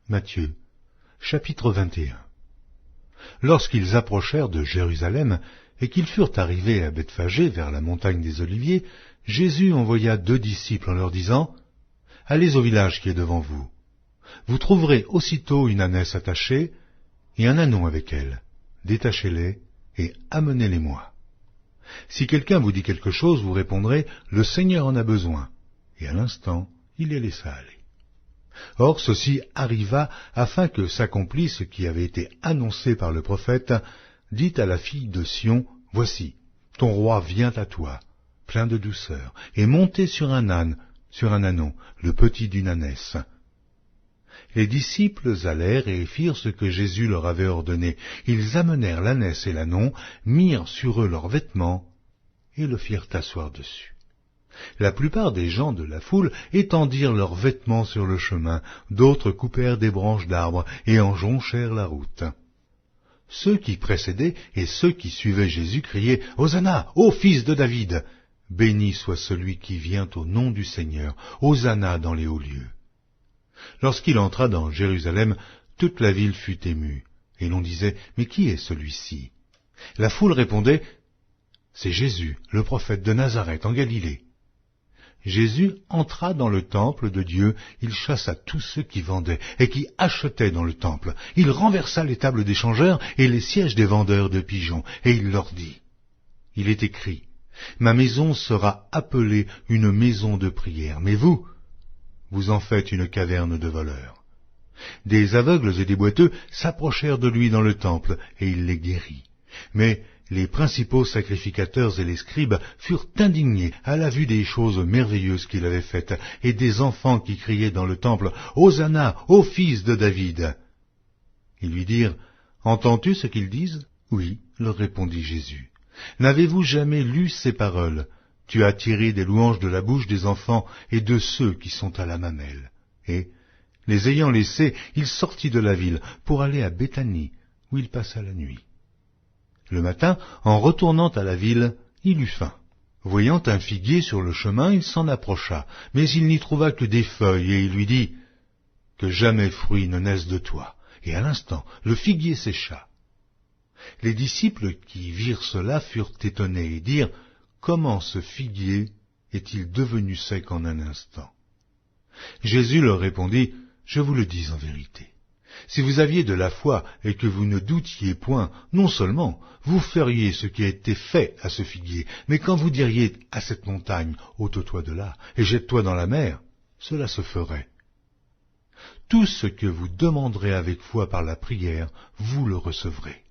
Matthieu, chapitre 21. Lorsqu'ils approchèrent de Jérusalem et qu'ils furent arrivés à Bethphagée vers la montagne des Oliviers, Jésus envoya 2 disciples en leur disant « Allez au village qui est devant vous. Vous trouverez aussitôt une ânesse attachée et un ânon avec elle. Détachez-les et amenez-les-moi. Si quelqu'un vous dit quelque chose, vous répondrez « Le Seigneur en a besoin ». Et à l'instant, il les laissa aller. Or, ceci arriva afin que s'accomplisse ce qui avait été annoncé par le prophète, dit à la fille de Sion, « Voici, ton roi vient à toi, plein de douceur, et monté sur un âne, sur un ânon, le petit d'une ânesse. » Les disciples allèrent et firent ce que Jésus leur avait ordonné. Ils amenèrent l'ânesse et l'ânon, mirent sur eux leurs vêtements, et le firent asseoir dessus. La plupart des gens de la foule étendirent leurs vêtements sur le chemin, d'autres coupèrent des branches d'arbres et en jonchèrent la route. Ceux qui précédaient et ceux qui suivaient Jésus criaient « Hosanna, ô fils de David ! Béni soit celui qui vient au nom du Seigneur, Hosanna dans les hauts lieux. » Lorsqu'il entra dans Jérusalem, toute la ville fut émue, et l'on disait « Mais qui est celui-ci » La foule répondait « C'est Jésus, le prophète de Nazareth en Galilée. » Jésus entra dans le temple de Dieu, il chassa tous ceux qui vendaient et qui achetaient dans le temple. Il renversa les tables des changeurs et les sièges des vendeurs de pigeons, et il leur dit, « Il est écrit, ma maison sera appelée une maison de prière, mais vous, vous en faites une caverne de voleurs. » Des aveugles et des boiteux s'approchèrent de lui dans le temple, et il les guérit. Mais les principaux sacrificateurs et les scribes furent indignés à la vue des choses merveilleuses qu'il avait faites, et des enfants qui criaient dans le temple « Hosanna, ô fils de David !» Ils lui dirent « Entends-tu ce qu'ils disent ?» « Oui, leur répondit Jésus. N'avez-vous jamais lu ces paroles ? Tu as tiré des louanges de la bouche des enfants et de ceux qui sont à la mamelle. » Et, les ayant laissés, il sortit de la ville pour aller à Béthanie, où il passa la nuit. Le matin, en retournant à la ville, il eut faim. Voyant un figuier sur le chemin, il s'en approcha, mais il n'y trouva que des feuilles, et il lui dit « Que jamais fruit ne naisse de toi. » Et à l'instant, le figuier sécha. Les disciples qui virent cela furent étonnés et dirent « Comment ce figuier est-il devenu sec en un instant ?» Jésus leur répondit « Je vous le dis en vérité. Si vous aviez de la foi et que vous ne doutiez point, non seulement vous feriez ce qui a été fait à ce figuier, mais quand vous diriez à cette montagne, ôte-toi de là et jette-toi dans la mer, cela se ferait. Tout ce que vous demanderez avec foi par la prière, vous le recevrez. »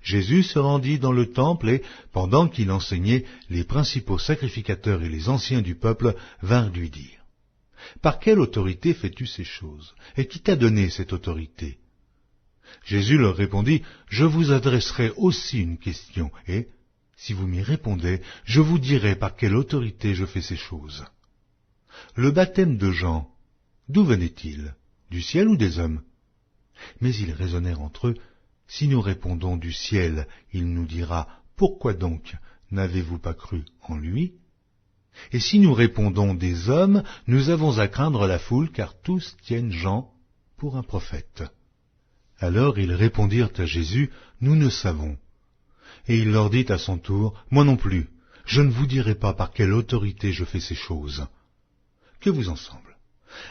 Jésus se rendit dans le temple et, pendant qu'il enseignait, les principaux sacrificateurs et les anciens du peuple vinrent lui dire « Par quelle autorité fais-tu ces choses? Et qui t'a donné cette autorité ?» Jésus leur répondit, « Je vous adresserai aussi une question, et, si vous m'y répondez, je vous dirai par quelle autorité je fais ces choses. Le baptême de Jean, d'où venait-il? Du ciel ou des hommes ?» Mais ils raisonnèrent entre eux, « Si nous répondons du ciel, il nous dira, pourquoi donc n'avez-vous pas cru en lui ? Et si nous répondons des hommes, nous avons à craindre la foule, car tous tiennent Jean pour un prophète. » Alors ils répondirent à Jésus, « Nous ne savons. » Et il leur dit à son tour, « Moi non plus, je ne vous dirai pas par quelle autorité je fais ces choses. » Que vous en semble?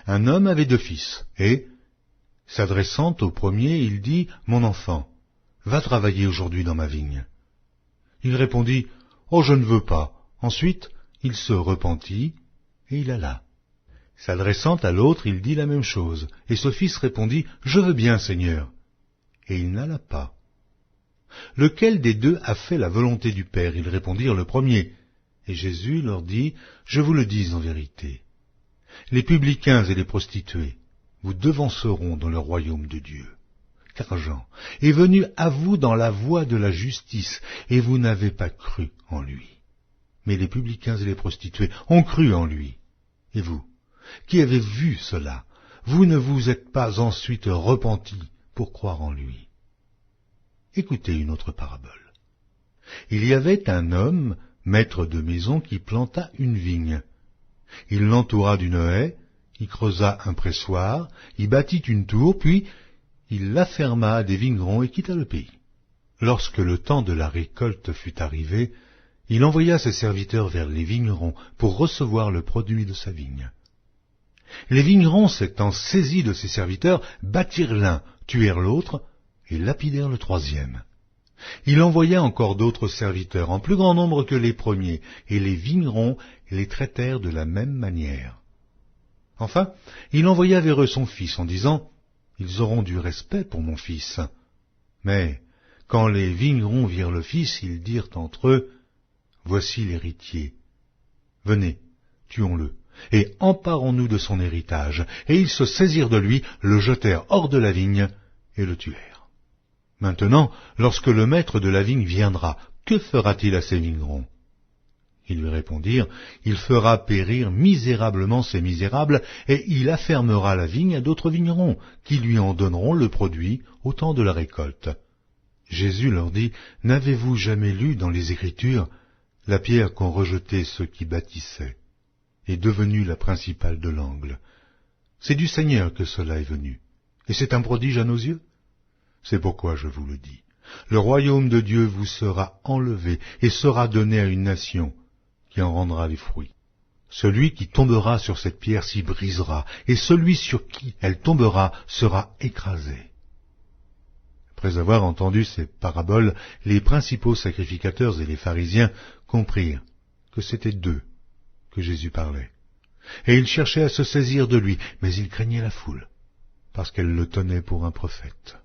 Un homme avait 2 fils, et, s'adressant au premier, il dit, « Mon enfant, va travailler aujourd'hui dans ma vigne. » Il répondit, « Oh, je ne veux pas. » Ensuite, il se repentit, et il alla. S'adressant à l'autre, il dit la même chose, et ce fils répondit, « Je veux bien, Seigneur. » Et il n'alla pas. Lequel des 2 a fait la volonté du Père? Ils répondirent, le premier. Et Jésus leur dit, « Je vous le dis en vérité. Les publicains et les prostituées vous devanceront dans le royaume de Dieu. Car Jean est venu à vous dans la voie de la justice, et vous n'avez pas cru en lui. Mais les publicains et les prostituées ont cru en lui. Et vous, qui avez vu cela, vous ne vous êtes pas ensuite repentis pour croire en lui. » Écoutez une autre parabole. Il y avait un homme, maître de maison, qui planta une vigne. Il l'entoura d'une haie, Il creusa un pressoir, y bâtit une tour, puis il la ferma à des vignerons et quitta le pays. Lorsque le temps de la récolte fut arrivé, il envoya ses serviteurs vers les vignerons pour recevoir le produit de sa vigne. Les vignerons, s'étant saisis de ses serviteurs, battirent l'un, tuèrent l'autre et lapidèrent le troisième. Il envoya encore d'autres serviteurs, en plus grand nombre que les premiers, et les vignerons les traitèrent de la même manière. Enfin, il envoya vers eux son fils en disant « Ils auront du respect pour mon fils. » Mais quand les vignerons virent le fils, ils dirent entre eux « Voici l'héritier. Venez, tuons-le, et emparons-nous de son héritage. » Et ils se saisirent de lui, le jetèrent hors de la vigne et le tuèrent. Maintenant, lorsque le maître de la vigne viendra, que fera-t-il à ces vignerons? Ils lui répondirent, il fera périr misérablement ces misérables, et il affermera la vigne à d'autres vignerons, qui lui en donneront le produit au temps de la récolte. Jésus leur dit, n'avez-vous jamais lu dans les Écritures, la pierre qu'ont rejetée ceux qui bâtissaient est devenue la principale de l'angle. C'est du Seigneur que cela est venu, et c'est un prodige à nos yeux. C'est pourquoi je vous le dis, le royaume de Dieu vous sera enlevé et sera donné à une nation qui en rendra les fruits. Celui qui tombera sur cette pierre s'y brisera, et celui sur qui elle tombera sera écrasé. Après avoir entendu ces paraboles, les principaux sacrificateurs et les pharisiens comprirent que c'était d'eux que Jésus parlait. Et ils cherchaient à se saisir de lui, mais ils craignaient la foule, parce qu'elle le tenait pour un prophète.